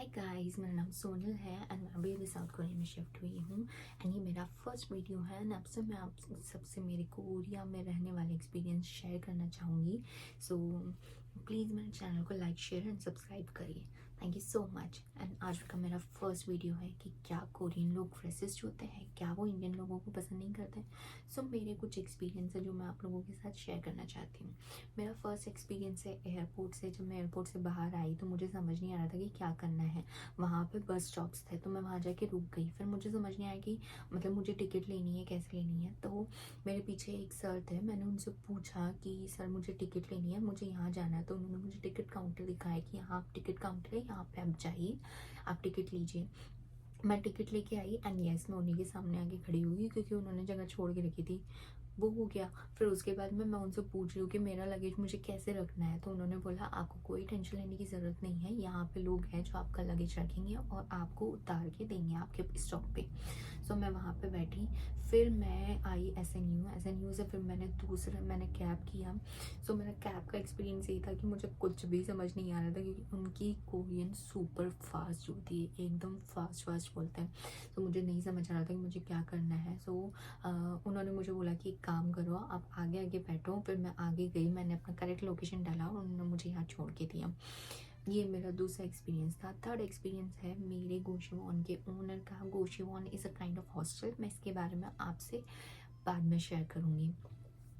Hi guys, मेरा नाम सोनल है एंड मैं अभी साउथ कोरिया में शिफ्ट हुई हूँ एंड ये मेरा फर्स्ट वीडियो है एंड अब से मैं आप सबसे मेरे कोरिया में रहने वाले एक्सपीरियंस शेयर करना चाहूँगी। सो प्लीज़ मेरे चैनल को लाइक शेयर एंड सब्सक्राइब करिए। Thank you so much. And आज का मेरा फर्स्ट वीडियो है कि क्या कोरियन लोग ड्रेसेस जो होते हैं क्या वो इंडियन लोगों को पसंद नहीं करते। सो मेरे कुछ एक्सपीरियंस है जो मैं आप लोगों के साथ शेयर करना चाहती हूँ। मेरा फर्स्ट एक्सपीरियंस है एयरपोर्ट से। जब मैं एयरपोर्ट से बाहर आई तो मुझे समझ नहीं आ रहा था कि क्या करना है। वहाँ पे बस स्टॉप्स थे तो मैं वहाँ जाके रुक गई। फिर मुझे समझ नहीं आया कि मतलब मुझे टिकट लेनी है कैसे लेनी है। तो मेरे पीछे एक सर थे, मैंने उनसे पूछा कि सर मुझे टिकट लेनी है, मुझे यहाँ जाना है। तो उन्होंने मुझे टिकट काउंटर दिखाया कि यहाँ आप टिकट काउंटर है, यहाँ पे आप जाइए, आप टिकट लीजिए। मैं टिकट लेके आई एंड यस मैं उन्हीं के सामने आके खड़ी हुई क्योंकि उन्होंने जगह छोड़ के रखी थी। वो हो गया। फिर उसके बाद मैं उनसे पूछ रही हूँ कि मेरा लगेज मुझे कैसे रखना है। तो उन्होंने बोला आपको कोई टेंशन लेने की ज़रूरत नहीं है, यहाँ पे लोग हैं जो आपका लगेज रखेंगे और आपको उतार के देंगे आपके स्टॉप पे। सो मैं वहाँ पे बैठी। फिर मैं आई एस एन यू से। फिर मैंने कैब किया। सो मेरा कैब का एक्सपीरियंस ये था कि मुझे कुछ भी समझ नहीं आ रहा था क्योंकि उनकी कोरियन सुपर फास्ट होती है, एकदम फास्ट फास्ट बोलते हैं। तो मुझे नहीं समझ आ रहा था कि मुझे क्या करना है। सो उन्होंने मुझे बोला कि एक काम करो, आप आगे आगे बैठो। फिर मैं आगे गई, मैंने अपना करेक्ट लोकेशन डाला और उन्होंने मुझे यहाँ छोड़ के दिया। ये मेरा दूसरा एक्सपीरियंस था। थर्ड एक्सपीरियंस है मेरे गोशिवॉन के ओनर का। Goshiwon is a kind of hostel. मैं इसके बारे में आपसे बाद में शेयर करूँगी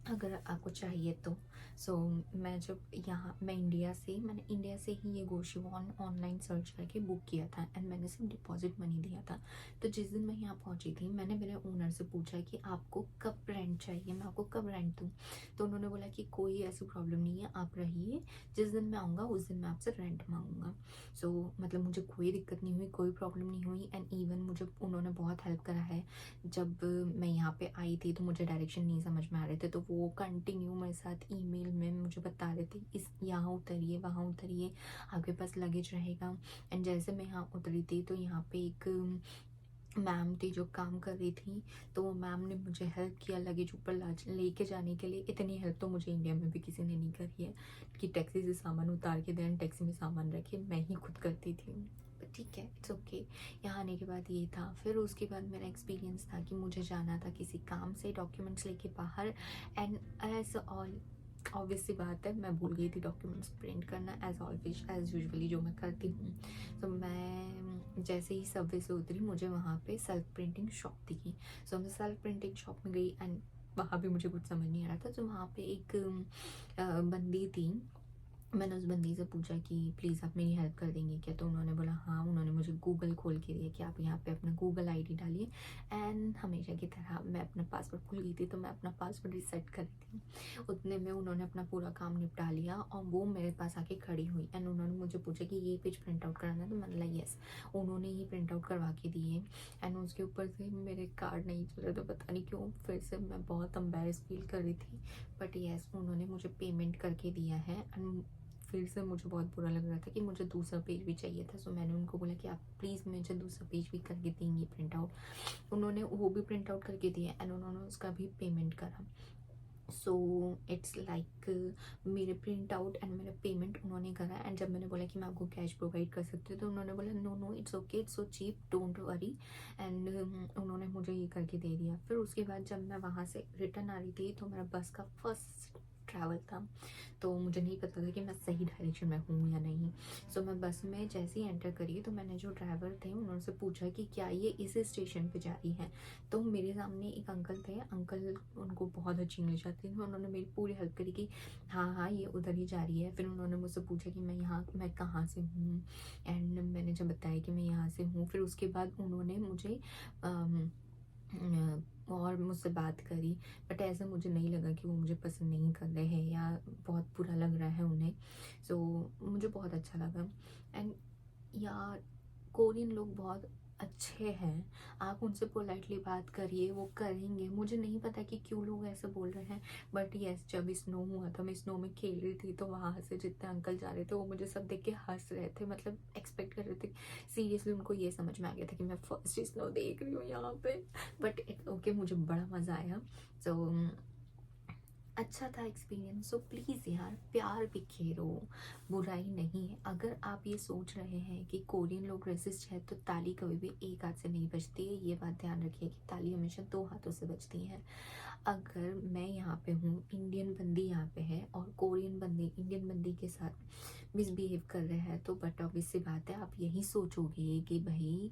अगर आपको चाहिए तो। सो मैंने इंडिया से ही ये गोशिवॉन ऑनलाइन सर्च करके बुक किया था एंड मैंने सिर्फ डिपॉजिट मनी दिया था। तो जिस दिन मैं यहाँ पहुँची थी मैंने मेरे ओनर से पूछा कि आपको कब रेंट चाहिए, मैं आपको कब रेंट दूँ। तो उन्होंने बोला कि कोई ऐसी प्रॉब्लम नहीं है, आप रहिए, जिस दिन मैं आऊँगा उस दिन मैं आपसे रेंट मांगूंगा। सो मतलब मुझे कोई दिक्कत नहीं हुई, कोई प्रॉब्लम नहीं हुई एंड इवन मुझे उन्होंने बहुत हेल्प करा है। जब मैं यहाँ पे आई थी तो मुझे डायरेक्शन नहीं समझ में आ रहे थे तो वो कंटिन्यू मेरे साथ ईमेल में मुझे बता रहे थे इस यहाँ उतरिए, वहाँ उतरिए, आपके पास लगेज रहेगा। एंड जैसे मैं यहाँ उतरी थी तो यहाँ पे एक मैम थी जो काम कर रही थी। तो वो मैम ने मुझे हेल्प किया लगेज ऊपर लेके जाने के लिए। इतनी हेल्प तो मुझे इंडिया में भी किसी ने नहीं करी है कि टैक्सी से सामान उतार के दें, टैक्सी में सामान रखे, मैं ही खुद करती थी। ठीक है, इट्स ओके। यहाँ आने के बाद ये था। फिर उसके बाद मेरा एक्सपीरियंस था कि मुझे जाना था किसी काम से, डॉक्यूमेंट्स लेके बाहर। एंड एज ऑल ऑब्वियस सी बात है मैं भूल गई थी डॉक्यूमेंट्स प्रिंट करना, एज ऑलवेज एज यूजुअली जो मैं करती हूँ। तो मैं जैसे ही सबवे से उतरी मुझे वहाँ पे सेल्फ प्रिंटिंग शॉप दिखी। सो मैं सेल्फ प्रिंटिंग शॉप में गई एंड वहाँ भी मुझे कुछ समझ नहीं आ रहा था। तो वहाँ पे एक बंदी थी। मैंने उस बंदी से पूछा कि प्लीज़ आप मेरी हेल्प कर देंगे क्या। तो उन्होंने बोला हाँ। उन्होंने मुझे गूगल खोल के दिया कि आप यहाँ पे अपना गूगल आईडी डालिए। एंड हमेशा की तरह मैं अपना पासवर्ड भूल गई थी तो मैं अपना पासवर्ड रिसेट कर रही थी। उतने में उन्होंने अपना पूरा काम निपटा लिया और वो मेरे पास आके खड़ी हुई एंड उन्होंने मुझे पूछा कि ये पेज प्रिंट आउट कराना है। तो मैंने बोला येस। उन्होंने ही प्रिंट आउट करवा के दिए एंड उसके ऊपर से मेरे कार्ड नहीं चले तो पता नहीं क्यों फिर से मैं बहुत एम्बेरस फील कर रही थी। बट येस उन्होंने मुझे पेमेंट करके दिया है एंड फिर से मुझे बहुत बुरा लग रहा था कि मुझे दूसरा पेज भी चाहिए था। सो मैंने उनको बोला कि आप प्लीज़ मुझे दूसरा पेज भी करके देंगे प्रिंट आउट। उन्होंने वो भी प्रिंट आउट करके दिया एंड उन्होंने उसका भी पेमेंट करा। सो इट्स लाइक मेरे प्रिंट आउट एंड मेरा पेमेंट उन्होंने करा। एंड जब मैंने बोला कि मैं आपको कैश प्रोवाइड कर सकती हूँ तो उन्होंने बोला no no it's okay, it's so cheap, don't worry. And उन्होंने मुझे ये करके दे दिया। फिर उसके बाद जब मैं वहाँ से रिटर्न आ रही थी तो मेरा बस का फर्स्ट ट्रैवल था। तो मुझे नहीं पता था कि मैं सही डायरेक्शन में हूँ या नहीं। सो मैं बस में जैसे ही एंटर करी तो मैंने जो ड्राइवर थे उन्होंने पूछा कि क्या ये इस स्टेशन पे जा रही है। तो मेरे सामने एक अंकल थे, अंकल उनको बहुत अच्छी इंग्लिश आती थी, उन्होंने मेरी पूरी हेल्प करी कि हाँ हाँ ये उधर ही जा रही है। फिर उन्होंने मुझसे पूछा कि मैं कहाँ से हूँ एंड मैंने जब बताया कि मैं यहाँ से हूँ फिर उसके बाद उन्होंने मुझे और मुझसे बात करी। बट ऐसा मुझे नहीं लगा कि वो मुझे पसंद नहीं कर रहे हैं या बहुत बुरा लग रहा है उन्हें। सो मुझे बहुत अच्छा लगा। एंड यार कोरियन लोग बहुत अच्छे हैं, आप उनसे पोलाइटली बात करिए, वो करेंगे। मुझे नहीं पता कि क्यों लोग ऐसे बोल रहे हैं। बट यस जब स्नो हुआ था मैं स्नो में खेल रही थी तो वहाँ से जितने अंकल जा रहे थे वो मुझे सब देख के हंस रहे थे, मतलब एक्सपेक्ट कर रहे थे। सीरियसली उनको ये समझ में आ गया था कि मैं फर्स्ट स्नो देख रही हूँ यहाँ पे। बट ओके मुझे बड़ा मज़ा आया। सो अच्छा था एक्सपीरियंस। सो प्लीज़ यार प्यार बिखेरो, बुराई नहीं है। अगर आप ये सोच रहे हैं कि कोरियन लोग रेसिस्ट है तो ताली कभी भी एक हाथ से नहीं बजती है, ये बात ध्यान रखिए कि ताली हमेशा दो हाथों से बजती है। अगर मैं यहाँ पे हूँ, इंडियन बंदी यहाँ पे है और कोरियन बंदी इंडियन बंदी के साथ मिसबिहेव कर रहे हैं, तो बट ऑब्वियस सी बात है आप यही सोचोगे कि भाई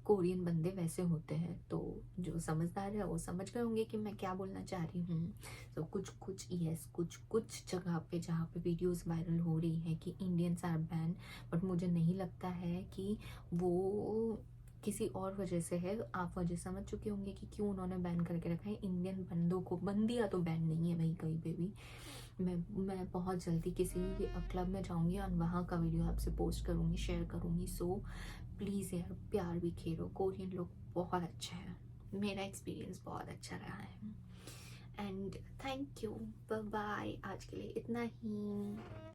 कोरियन बंदे वैसे होते हैं। तो जो समझदार है वो समझ गए होंगे कि मैं क्या बोलना चाह रही हूँ। तो कुछ कुछ यस, कुछ कुछ जगह पे जहाँ पे वीडियोस वायरल हो रही है कि इंडियंस आर बैन, बट मुझे नहीं लगता है कि वो किसी और वजह से है। आप वजह समझ चुके होंगे कि क्यों उन्होंने बैन करके रखा है। इंडियन बंदों को, बंदियाँ तो बैन नहीं है भाई कहीं पे भी। मैं बहुत जल्दी किसी क्लब में जाऊंगी और वहाँ का वीडियो आपसे पोस्ट करूंगी, शेयर करूंगी। सो प्लीज़ यार प्यार भी खेलो, कोरियन लोग बहुत अच्छे हैं, मेरा एक्सपीरियंस बहुत अच्छा रहा है। And thank you, bye bye, आज के लिए इतना ही।